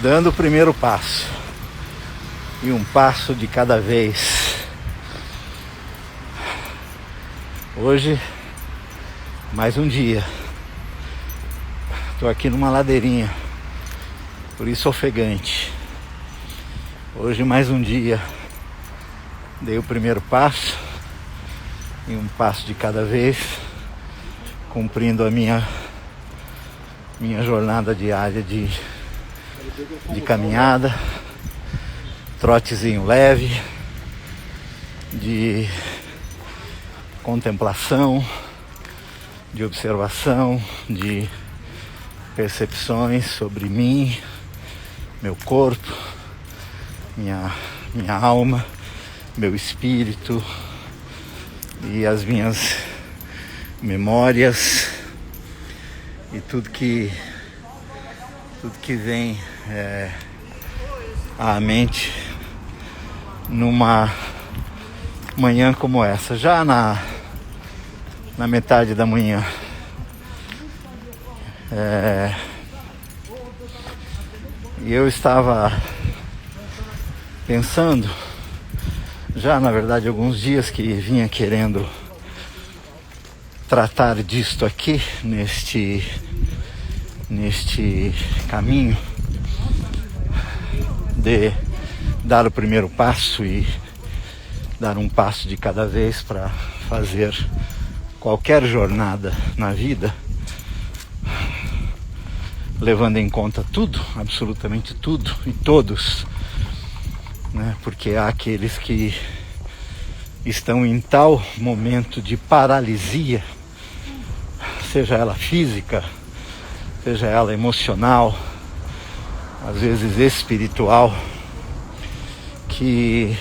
dando o primeiro passo, e um passo de cada vez. Hoje, mais um dia. Estou aqui numa ladeirinha, por isso ofegante. Hoje, mais um dia. Dei o primeiro passo, e um passo de cada vez, cumprindo a minha jornada diária de caminhada, trotezinho leve, de contemplação, de observação, de percepções sobre mim, meu corpo, minha alma, meu espírito e as minhas memórias e tudo que vem à mente numa manhã como essa, já na metade da manhã. E eu estava pensando, já na verdade alguns dias, que vinha querendo tratar disto aqui, neste caminho de dar o primeiro passo e dar um passo de cada vez para fazer qualquer jornada na vida, levando em conta tudo, absolutamente tudo e todos, né? Porque há aqueles que estão em tal momento de paralisia, seja ela física, seja ela emocional, às vezes espiritual, que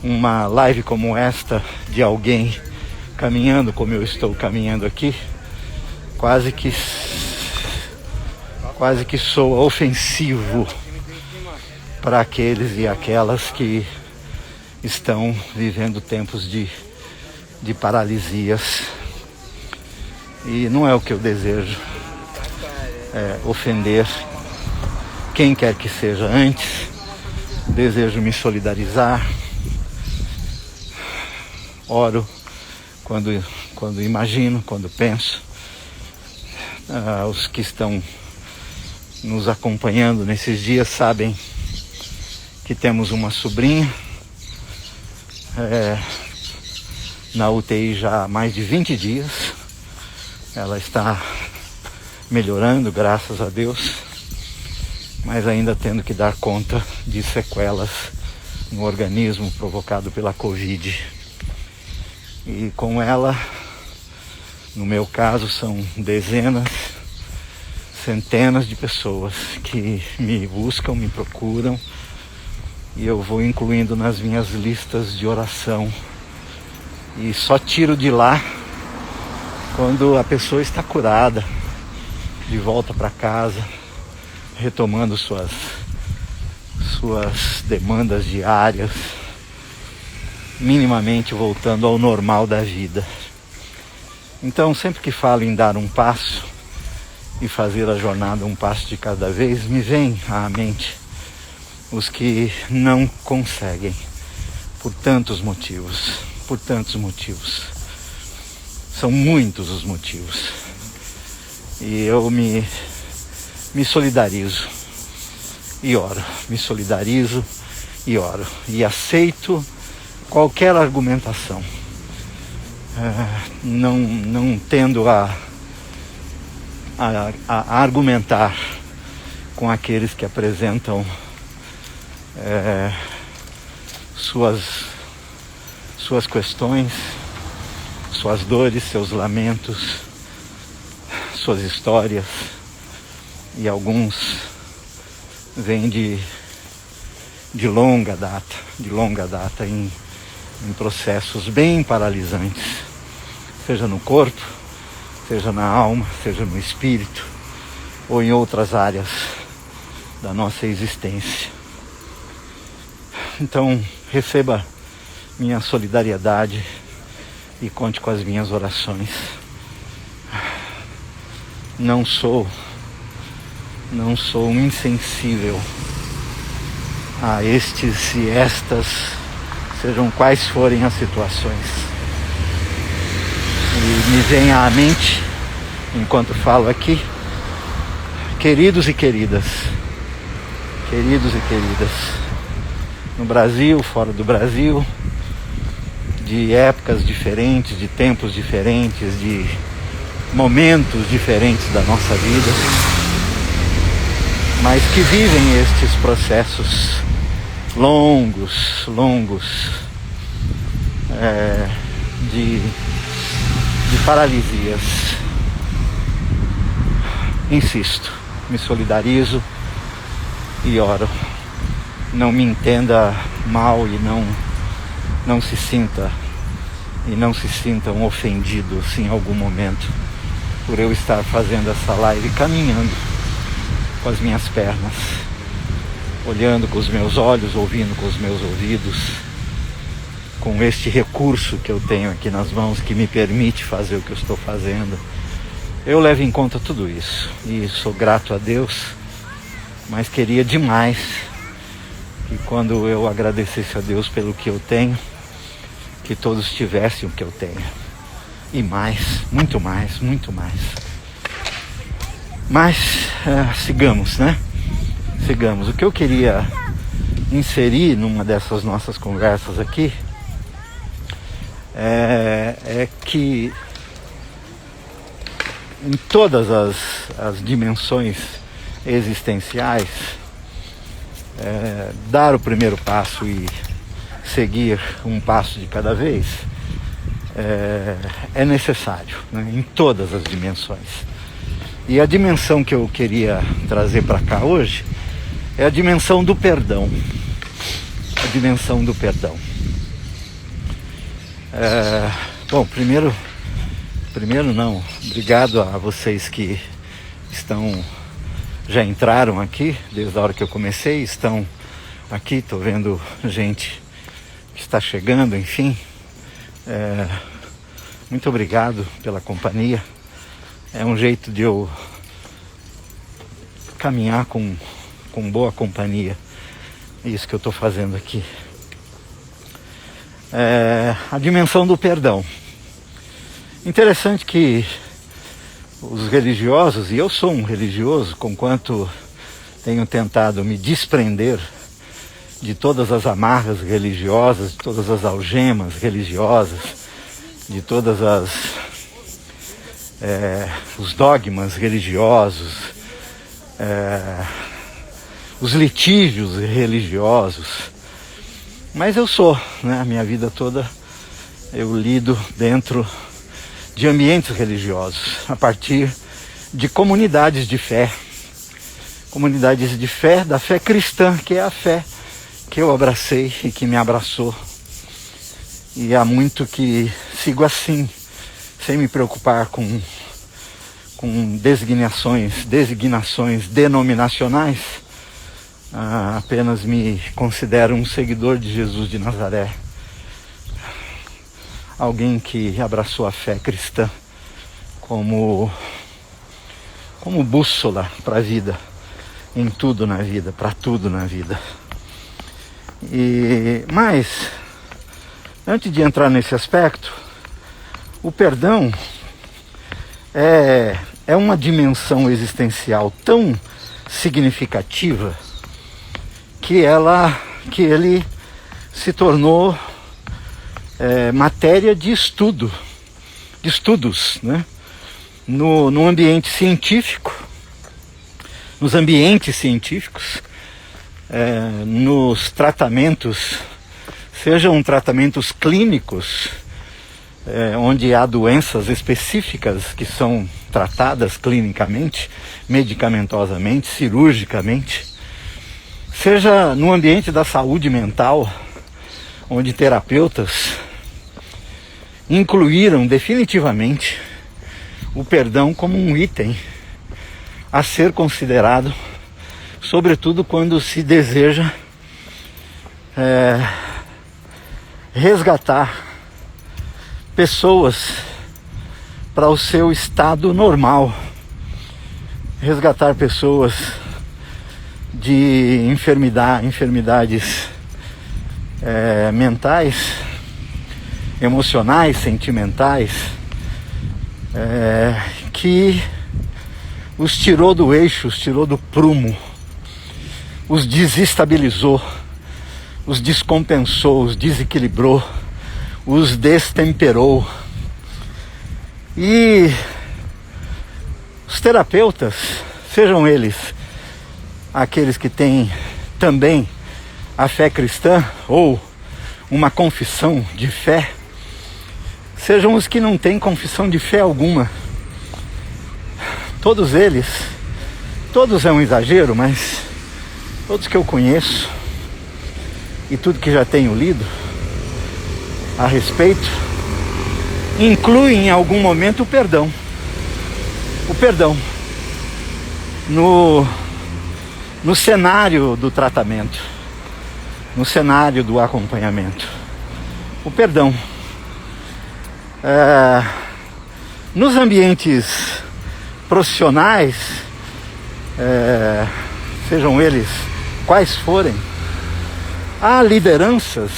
uma live como esta, de alguém caminhando como eu estou caminhando aqui, quase que soa ofensivo para aqueles e aquelas que estão vivendo tempos de paralisias. E não é o que eu desejo, ofender quem quer que seja. Antes, desejo me solidarizar. Oro quando imagino, quando penso. Os que estão nos acompanhando nesses dias sabem que temos uma sobrinha na UTI já há mais de 20 dias. Ela está melhorando, graças a Deus, mas ainda tendo que dar conta de sequelas no organismo provocado pela Covid. E com ela, no meu caso, são dezenas, centenas de pessoas que me buscam, me procuram, e eu vou incluindo nas minhas listas de oração, e só tiro de lá quando a pessoa está curada, de volta para casa, retomando suas demandas diárias, minimamente voltando ao normal da vida. Então, sempre que falo em dar um passo e fazer a jornada um passo de cada vez, me vem à mente os que não conseguem, por tantos motivos. São muitos os motivos. E eu me solidarizo e oro, e aceito qualquer argumentação, não tendo a argumentar com aqueles que apresentam suas questões, suas dores, seus lamentos, suas histórias, e alguns vêm de longa data em processos bem paralisantes, seja no corpo, seja na alma, seja no espírito, ou em outras áreas da nossa existência. Então, receba minha solidariedade e conte com as minhas orações. Não sou não sou um insensível a estes e estas, sejam quais forem as situações. E me vem à mente, enquanto falo aqui, queridos e queridas, no Brasil, fora do Brasil, de épocas diferentes, de tempos diferentes, de momentos diferentes da nossa vida, mas que vivem estes processos longos de paralisias. Insisto, me solidarizo e oro. Não me entenda mal e não se sintam ofendidos em algum momento por eu estar fazendo essa live caminhando com as minhas pernas, olhando com os meus olhos, ouvindo com os meus ouvidos, com este recurso que eu tenho aqui nas mãos que me permite fazer o que eu estou fazendo. Eu levo em conta tudo isso e sou grato a Deus, mas queria demais que quando eu agradecesse a Deus pelo que eu tenho, que todos tivessem o que eu tenho. E mais, muito mais. Mas sigamos, né? Sigamos. O que eu queria inserir numa dessas nossas conversas aqui é que em todas as dimensões existenciais, dar o primeiro passo e seguir um passo de cada vez é necessário, né? Em todas as dimensões. E a dimensão que eu queria trazer para cá hoje é a dimensão do perdão. A dimensão do perdão. Bom, primeiro não. Obrigado a vocês que já entraram aqui desde a hora que eu comecei, estão aqui, estou vendo gente que está chegando, enfim. Muito obrigado pela companhia. É um jeito de eu caminhar com boa companhia. É isso que eu estou fazendo aqui. A dimensão do perdão. Interessante que os religiosos, e eu sou um religioso, conquanto tenho tentado me desprender de todas as amarras religiosas, de todas as algemas religiosas, de todas os dogmas religiosos, os litígios religiosos. Mas eu sou, né, a minha vida toda eu lido dentro de ambientes religiosos, a partir de comunidades de fé, da fé cristã, que é a fé que eu abracei e que me abraçou. E há muito que sigo assim, sem me preocupar com designações denominacionais. Apenas me considero um seguidor de Jesus de Nazaré. Alguém que abraçou a fé cristã como bússola para a vida, em tudo na vida, para tudo na vida. Mas, antes de entrar nesse aspecto, o perdão é uma dimensão existencial tão significativa que ele se tornou matéria de estudos, né? No ambiente científico, nos ambientes científicos, nos tratamentos, sejam tratamentos clínicos, onde há doenças específicas que são tratadas clinicamente, medicamentosamente, cirurgicamente, seja no ambiente da saúde mental, onde terapeutas incluíram definitivamente o perdão como um item a ser considerado, sobretudo quando se deseja resgatar pessoas para o seu estado normal, resgatar pessoas de enfermidades mentais, emocionais, sentimentais, que os tirou do eixo, os tirou do prumo, os desestabilizou, os descompensou, os desequilibrou, os destemperou. E os terapeutas, sejam eles aqueles que têm também a fé cristã ou uma confissão de fé, sejam os que não têm confissão de fé alguma, todos eles, todos é um exagero, mas todos que eu conheço e tudo que já tenho lido a respeito, incluem em algum momento o perdão. O perdão no cenário do tratamento, no cenário do acompanhamento. O perdão. Nos ambientes profissionais, sejam eles quais forem, há lideranças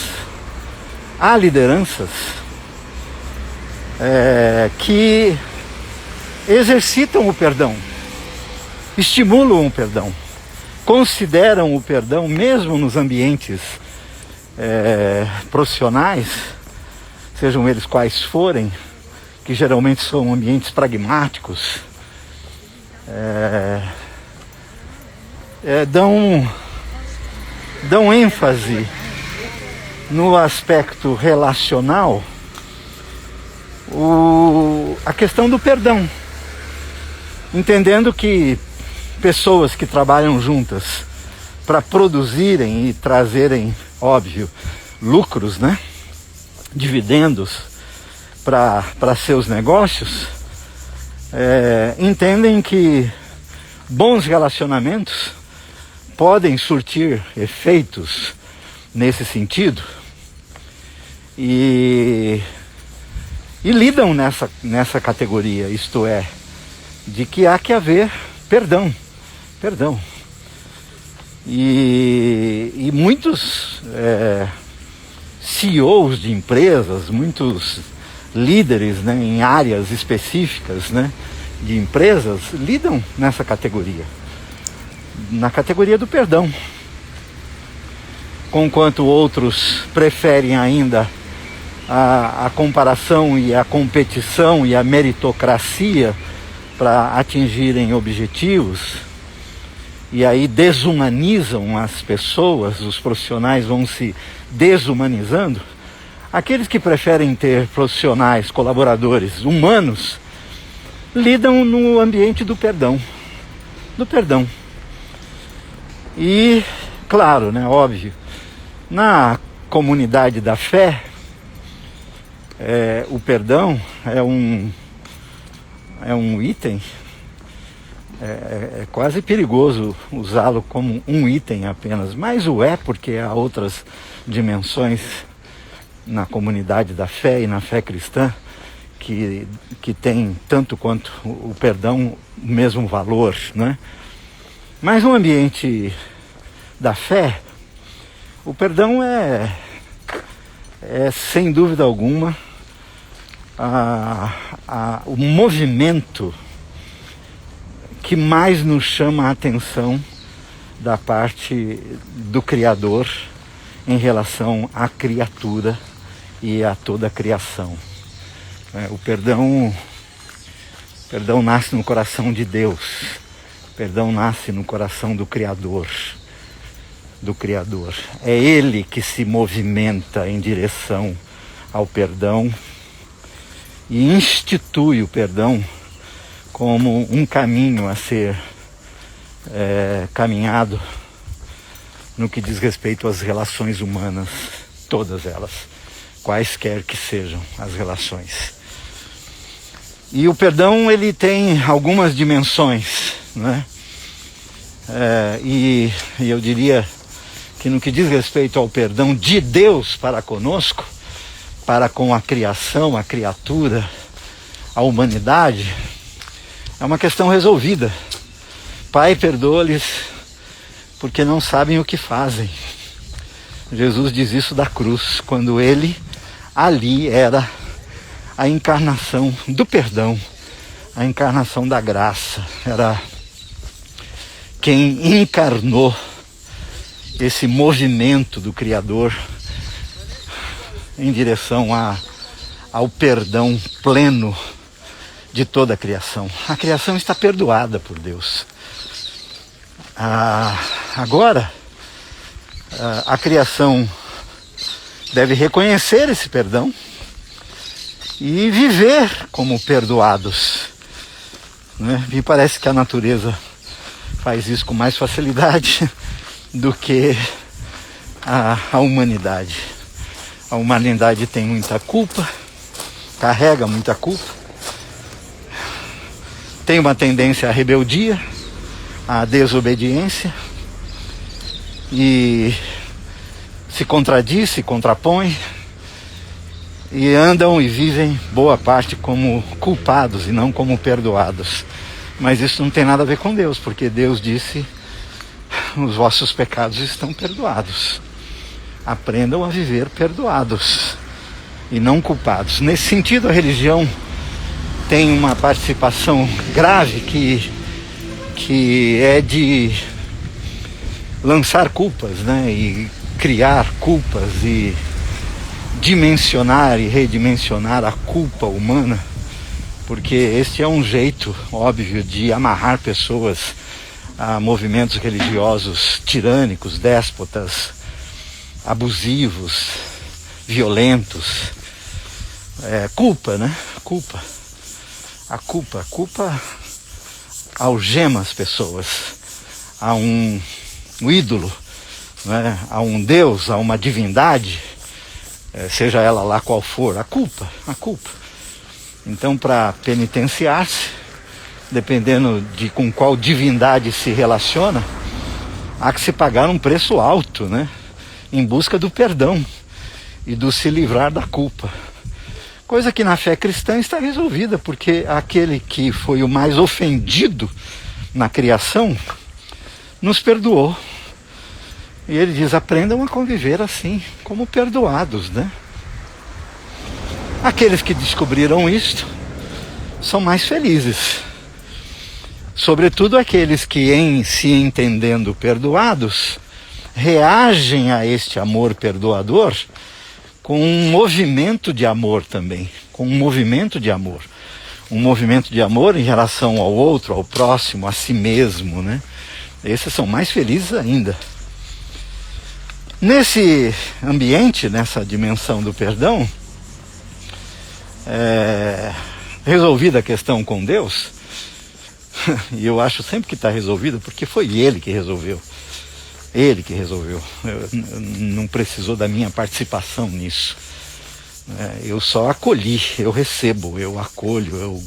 que exercitam o perdão, estimulam o perdão, consideram o perdão, mesmo nos ambientes profissionais, sejam eles quais forem, que geralmente são ambientes pragmáticos, dão ênfase no aspecto relacional a questão do perdão, entendendo que pessoas que trabalham juntas para produzirem e trazerem, óbvio, lucros, né? Dividendos para seus negócios, entendem que bons relacionamentos podem surtir efeitos nesse sentido e lidam nessa categoria, isto é, de que há que haver perdão. E muitos CEOs de empresas, muitos líderes, né, em áreas específicas, né, de empresas, lidam nessa categoria, na categoria do perdão. Conquanto outros preferem ainda a comparação e a competição e a meritocracia para atingirem objetivos, e aí desumanizam as pessoas, os profissionais vão se desumanizando. Aqueles que preferem ter profissionais, colaboradores humanos, lidam no ambiente do perdão. E, claro, né, óbvio, na comunidade da fé, o perdão é um item, é quase perigoso usá-lo como um item apenas, mas porque há outras dimensões na comunidade da fé e na fé cristã que tem tanto quanto o perdão o mesmo valor, né? Mas no ambiente da fé, o perdão é sem dúvida alguma o movimento que mais nos chama a atenção da parte do Criador em relação à criatura e a toda a criação. O perdão nasce no coração de Deus, o perdão nasce no coração do Criador. É Ele que se movimenta em direção ao perdão e institui o perdão como um caminho a ser caminhado no que diz respeito às relações humanas, todas elas, quaisquer que sejam as relações. E o perdão, ele tem algumas dimensões, né? E eu diria que no que diz respeito ao perdão de Deus para conosco, para com a criação, a criatura, a humanidade, é uma questão resolvida. Pai, perdoa-lhes, porque não sabem o que fazem. Jesus diz isso da cruz, quando ele ali era a encarnação do perdão, a encarnação da graça, era quem encarnou esse movimento do Criador em direção ao perdão pleno de toda a criação. A criação está perdoada por Deus. Agora, a criação deve reconhecer esse perdão e viver como perdoados, né? Me parece que a natureza faz isso com mais facilidade do que a humanidade. A humanidade tem muita culpa, carrega muita culpa, tem uma tendência à rebeldia, à desobediência, e se contradiz, se contrapõe, e andam e vivem boa parte como culpados e não como perdoados. Mas isso não tem nada a ver com Deus, porque Deus disse: os vossos pecados estão perdoados. Aprendam a viver perdoados e não culpados. Nesse sentido, a religião tem uma participação grave que é de lançar culpas, né? E criar culpas e dimensionar e redimensionar a culpa humana, porque este é um jeito óbvio de amarrar pessoas a movimentos religiosos tirânicos, déspotas, abusivos, violentos. Culpa, né? Culpa. A culpa algema as pessoas a um ídolo, né? A um Deus, a uma divindade, seja ela lá qual for. A culpa. Então, para penitenciar-se, dependendo de com qual divindade se relaciona, há que se pagar um preço alto, né? Em busca do perdão e do se livrar da culpa. Coisa que na fé cristã está resolvida, porque aquele que foi o mais ofendido na criação nos perdoou. E ele diz: aprendam a conviver assim, como perdoados, né? Aqueles que descobriram isto são mais felizes. Sobretudo aqueles que, em se entendendo perdoados, reagem a este amor perdoador com um movimento de amor também. Com um movimento de amor. Um movimento de amor em relação ao outro, ao próximo, a si mesmo, né? Esses são mais felizes ainda. Nesse ambiente, nessa dimensão do perdão, resolvida a questão com Deus, e eu acho sempre que está resolvida, porque foi Ele que resolveu. Ele que resolveu. Não precisou da minha participação nisso. Eu só acolhi, eu recebo, eu acolho,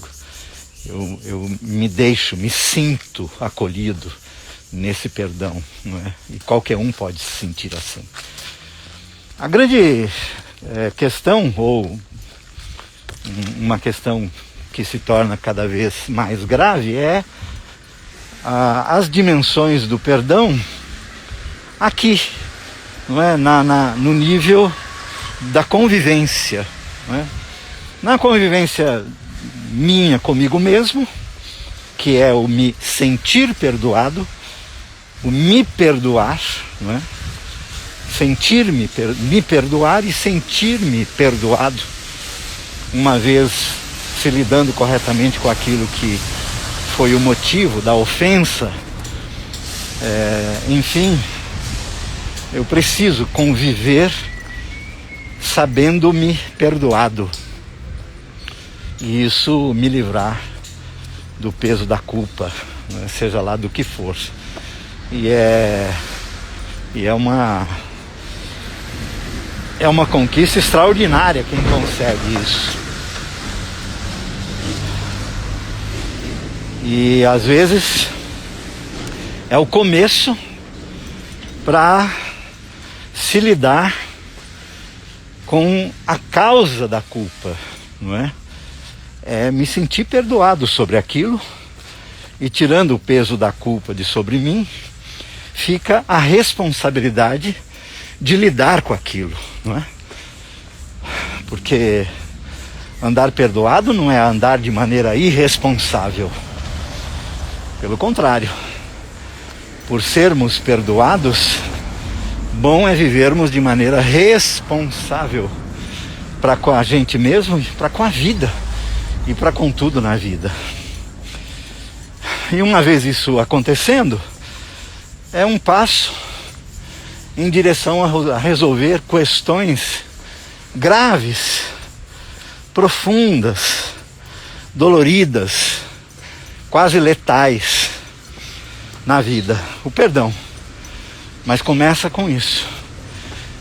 eu me deixo, me sinto acolhido nesse perdão, não é? E qualquer um pode se sentir assim. A grande questão, ou uma questão que se torna cada vez mais grave, é as dimensões do perdão aqui, não é? No nível da convivência, não é? Na convivência minha comigo mesmo, que é o me sentir perdoado, o me perdoar, não é? Sentir-me, me perdoar e sentir-me perdoado, uma vez se lidando corretamente com aquilo que foi o motivo da ofensa. Enfim, eu preciso conviver sabendo-me perdoado, e isso me livrar do peso da culpa, né? Seja lá do que for. E é uma conquista extraordinária quem consegue isso. E às vezes é o começo para se lidar com a causa da culpa, não é? É me sentir perdoado sobre aquilo e tirando o peso da culpa de sobre mim, fica a responsabilidade de lidar com aquilo, não é? Porque andar perdoado não é andar de maneira irresponsável. Pelo contrário, por sermos perdoados, bom é vivermos de maneira responsável para com a gente mesmo, para com a vida e para com tudo na vida. E uma vez isso acontecendo, é um passo em direção a resolver questões graves, profundas, doloridas, quase letais na vida. O perdão. Mas começa com isso.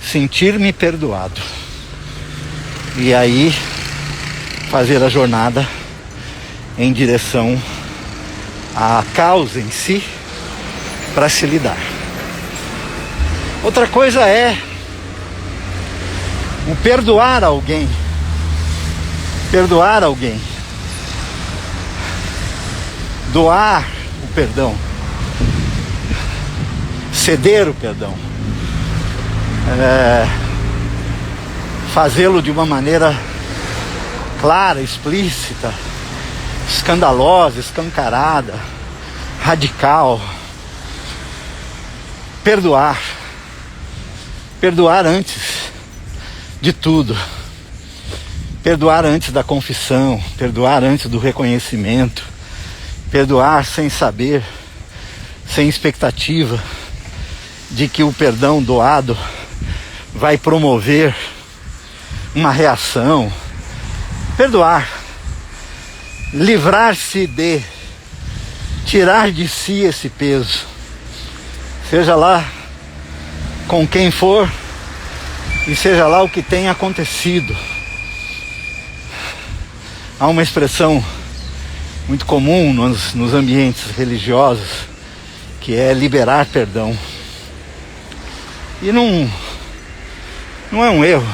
Sentir-me perdoado. E aí fazer a jornada em direção à causa em si para se lidar. Outra coisa é o perdoar alguém. Perdoar alguém. Doar o perdão. Ceder o perdão. Fazê-lo de uma maneira clara, explícita, escandalosa, escancarada, radical. Perdoar. Perdoar antes de tudo. Perdoar antes da confissão. Perdoar antes do reconhecimento. Perdoar sem saber, sem expectativa de que o perdão doado vai promover uma reação. Perdoar. Livrar-se de, tirar de si esse peso. Seja lá com quem for e seja lá o que tenha acontecido. Há uma expressão muito comum nos ambientes religiosos que é liberar perdão. E não é um erro.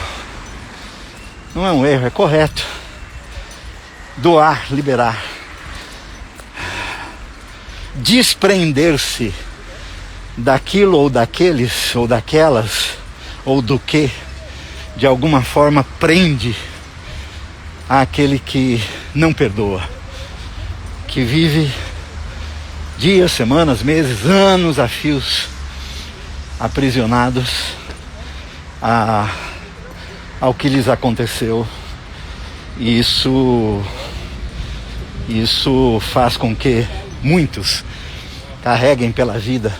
Não é um erro, é correto. Doar, liberar. Desprender-se daquilo ou daqueles ou daquelas ou do que de alguma forma prende àquele que não perdoa, que vive dias, semanas, meses, anos a fios aprisionados ao que lhes aconteceu. E isso faz com que muitos carreguem pela vida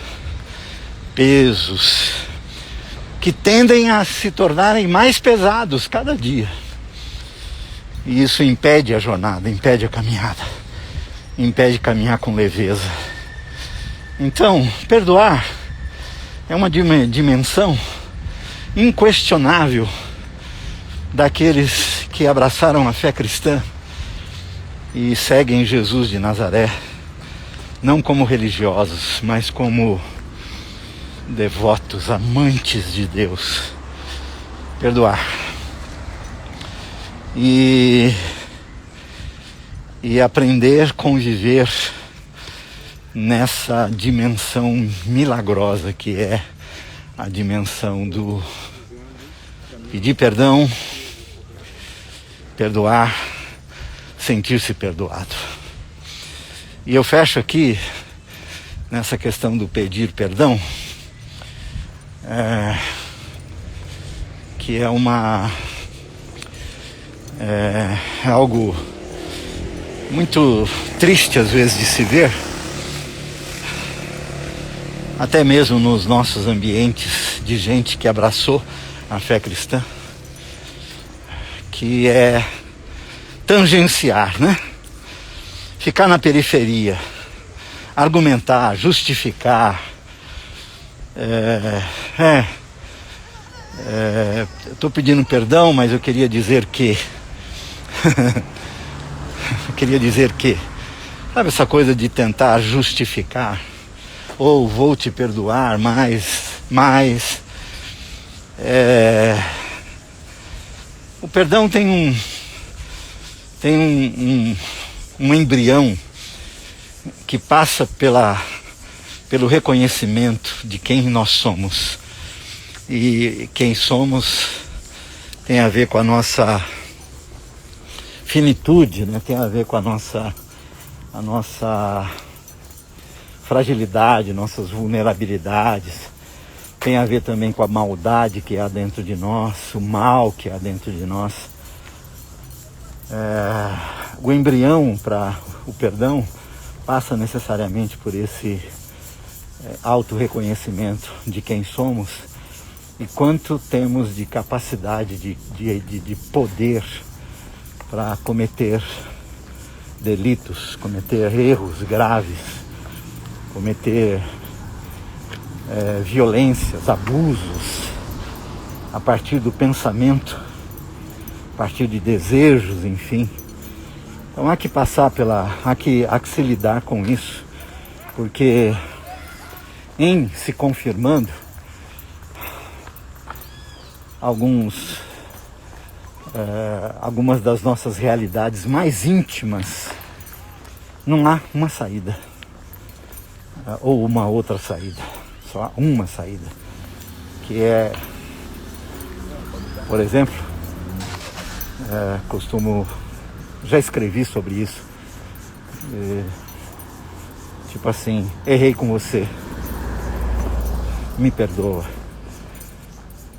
pesos que tendem a se tornarem mais pesados cada dia. E isso impede a jornada, impede a caminhada, impede caminhar com leveza. Então, perdoar é uma dimensão inquestionável daqueles que abraçaram a fé cristã e seguem Jesus de Nazaré, não como religiosos, mas como devotos, amantes de Deus. Perdoar. E aprender a conviver nessa dimensão milagrosa que é a dimensão do pedir perdão, perdoar, sentir-se perdoado. E eu fecho aqui nessa questão do pedir perdão, que é algo muito triste às vezes de se ver, até mesmo nos nossos ambientes de gente que abraçou a fé cristã, que é tangenciar, né? Ficar na periferia, argumentar, justificar. Estou pedindo perdão, mas eu queria dizer que sabe essa coisa de tentar justificar, ou vou te perdoar, mas o perdão tem um embrião que passa pelo reconhecimento de quem nós somos. E quem somos tem a ver com a nossa finitude, né? Tem a ver com a nossa fragilidade, nossas vulnerabilidades. Tem a ver também com a maldade que há dentro de nós, o mal que há dentro de nós. O embrião para o perdão passa necessariamente por esse auto-reconhecimento de quem somos e quanto temos de capacidade, de poder para cometer delitos, cometer erros graves, cometer violências, abusos, a partir do pensamento, a partir de desejos, enfim. Então há que há que se lidar com isso, porque em se confirmando algumas das nossas realidades mais íntimas, não há uma saída, ou uma outra saída, só há uma saída, que é, por exemplo, já escrevi sobre isso, tipo assim, errei com você, me perdoa,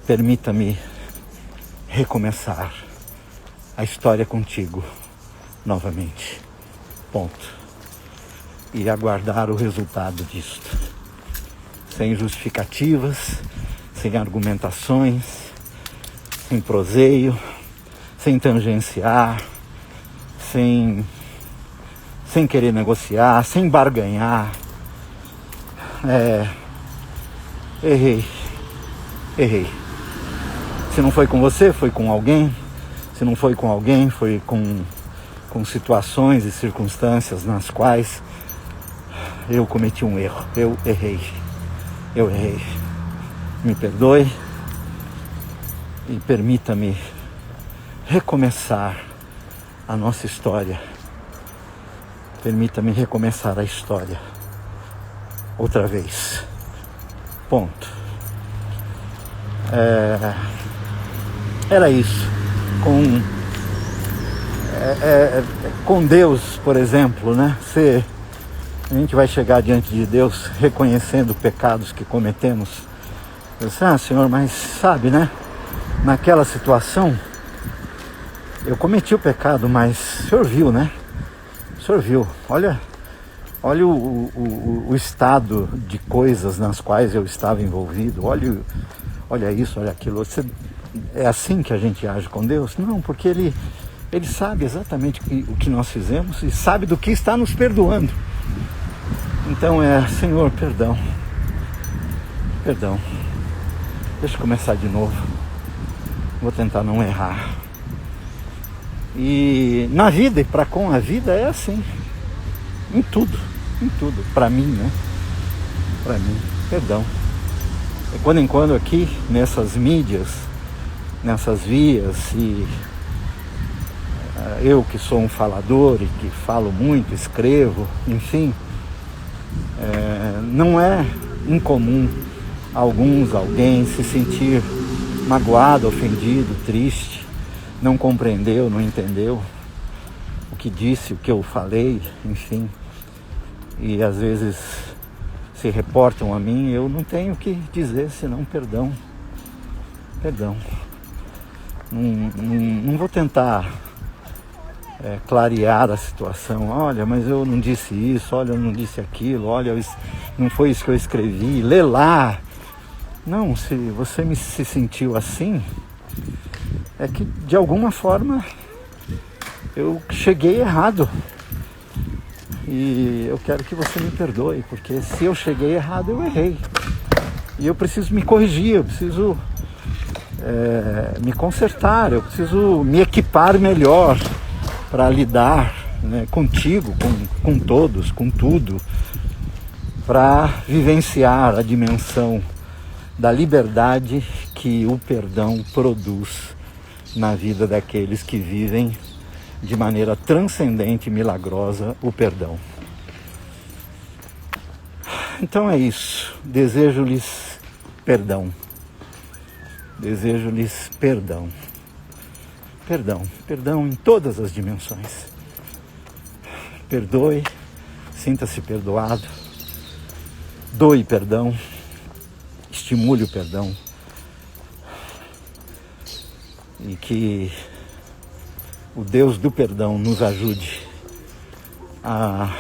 permita-me recomeçar a história contigo novamente, ponto. E aguardar o resultado disto, sem justificativas, sem argumentações, sem proseio, sem tangenciar, sem querer negociar, sem barganhar. Errei. Se não foi com você, foi com alguém. Se não foi com alguém, foi com situações e circunstâncias nas quais eu cometi um erro. Eu errei. Me perdoe e permita-me recomeçar a nossa história. Permita-me recomeçar a história outra vez. Ponto. Era isso. Com Deus, por exemplo, né? A gente vai chegar diante de Deus reconhecendo pecados que cometemos. Eu disse, Senhor, mas sabe, né? Naquela situação eu cometi o pecado, mas o Senhor viu, né? O Senhor viu. Olha o estado de coisas nas quais eu estava envolvido. Olha isso, olha aquilo. É assim que a gente age com Deus? Não, porque Ele sabe exatamente o que nós fizemos e sabe do que está nos perdoando. Então Senhor, perdão. Deixa eu começar de novo. Vou tentar não errar. E na vida e para com a vida é assim. Em tudo. Para mim, né? Para mim, perdão. De quando em quando aqui, nessas mídias, nessas vias, e eu que sou um falador e que falo muito, escrevo, enfim, não é incomum alguém se sentir magoado, ofendido, triste, não compreendeu, não entendeu o que disse, o que eu falei, enfim, e às vezes se reportam a mim, eu não tenho o que dizer senão perdão. Não vou tentar clarear a situação. Olha, mas eu não disse isso, olha, eu não disse aquilo, olha, não foi isso que eu escrevi, lê lá. Não, se você se sentiu assim, é que de alguma forma eu cheguei errado. E eu quero que você me perdoe, porque se eu cheguei errado, eu errei. E eu preciso me corrigir, eu preciso me consertar, eu preciso me equipar melhor para lidar, né, contigo, com todos, com tudo, para vivenciar a dimensão da liberdade que o perdão produz na vida daqueles que vivem de maneira transcendente e milagrosa o perdão. Então é isso. Desejo-lhes perdão. Desejo-lhes perdão. Perdão. Perdão em todas as dimensões. Perdoe. Sinta-se perdoado. Doe perdão. Estimule o perdão. E que o Deus do perdão nos ajude a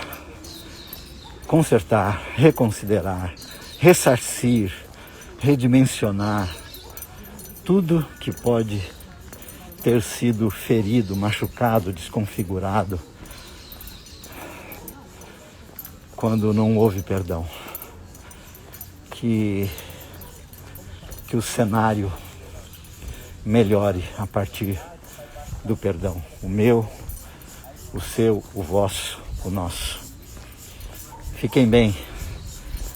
consertar, reconsiderar, ressarcir, redimensionar tudo que pode ter sido ferido, machucado, desconfigurado quando não houve perdão. Que o cenário melhore a partir do perdão. O meu, o seu, o vosso, o nosso. Fiquem bem.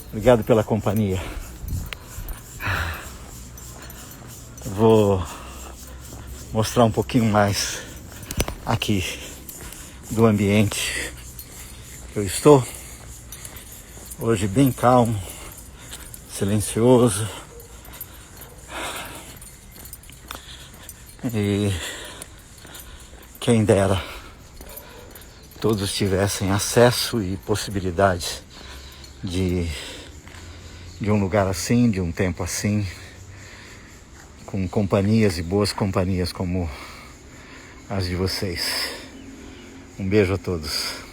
Obrigado pela companhia. Vou mostrar um pouquinho mais aqui do ambiente que eu estou. Hoje bem calmo, silencioso. E quem dera todos tivessem acesso e possibilidade de um lugar assim, de um tempo assim, com companhias e boas companhias como as de vocês. Um beijo a todos.